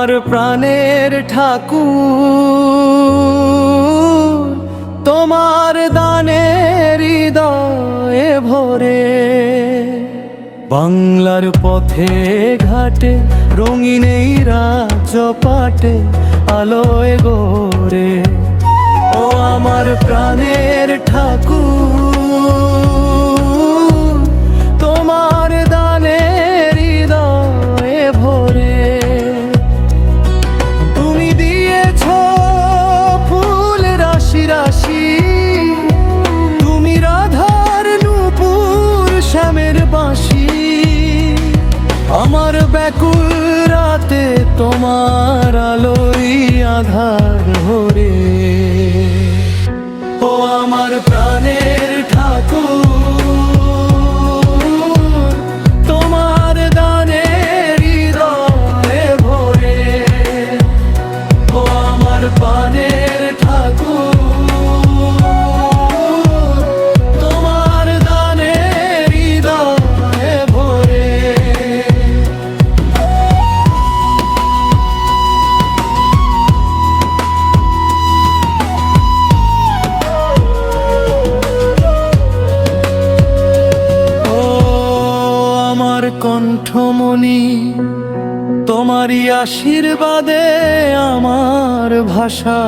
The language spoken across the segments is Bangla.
আমার প্রাণের ঠাকুর, তোমার দানে হৃদয়ে ভরে। বাংলার পথে ঘাটে রঙিন এই রাজপাটে আলোয় গোরে। ও আমার প্রাণের ঠাকুর, তোমার দানে হৃদয়ে ভরে। তুমি দিয়েছ ফুল রাশি রাশি, তুমি রাধার নূপুর শ্যামের বাঁশি। আমার ব্যাকুল রাতে তোমার আলোই আধার ভরে। ও আমার প্রাণের ঠাকুর, তোমার দানে হৃদয়ে ভরে। ও আমার প্রাণের ঠাকুর, তোমার দানে হৃদয়ে ভরে। কণ্ঠমণি তোমারই আশীর্বাদে আমার ভাষা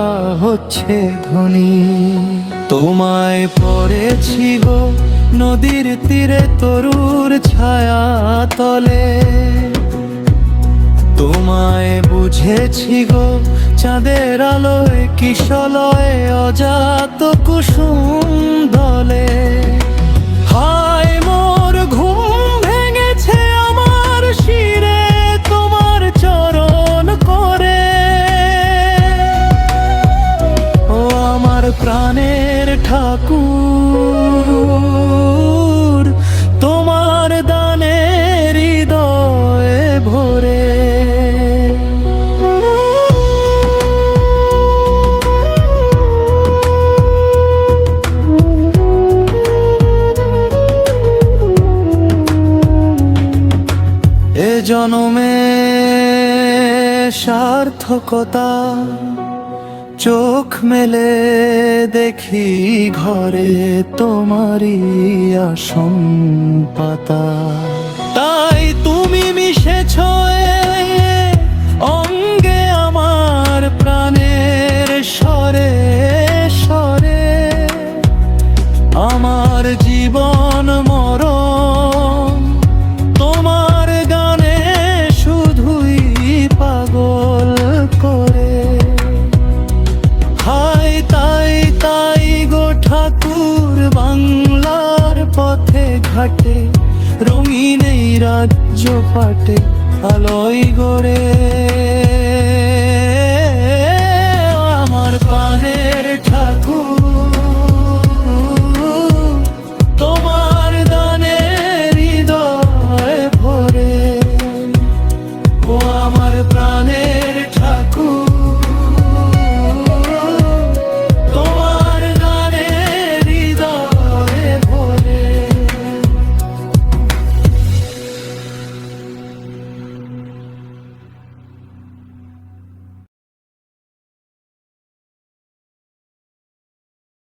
হচ্ছে ধ্বনি। তোমায় পড়েছি গো নদীর তীরে তরুর ছায়া তলে, তোমায় বুঝেছি গো চাঁদের আলোয় কিশলয়ে অজাত কুসুম দলে। হায় মোর ঘুম ভেঙেছে আমার শিরে তোমার চরণ করে। ও আমার প্রাণের ঠাকুর, তোমার দানে হৃদয়ে ভরে। এ জনমে সার্থকতা চোখ মেলে দেখি ঘরে তোমারই আসন পাতা। তাই তুমি মিশেছ অঙ্গে আমার প্রাণের স্বরে স্বরে। আমার জীবন মরণ তোমার গানে শুধুই পাগল করে। হায় তাই তাই গো ঠাকুর, বাংলার পথে ঘাটে রঙিন এই রাজ্য পাটে আলোয় গড়ে।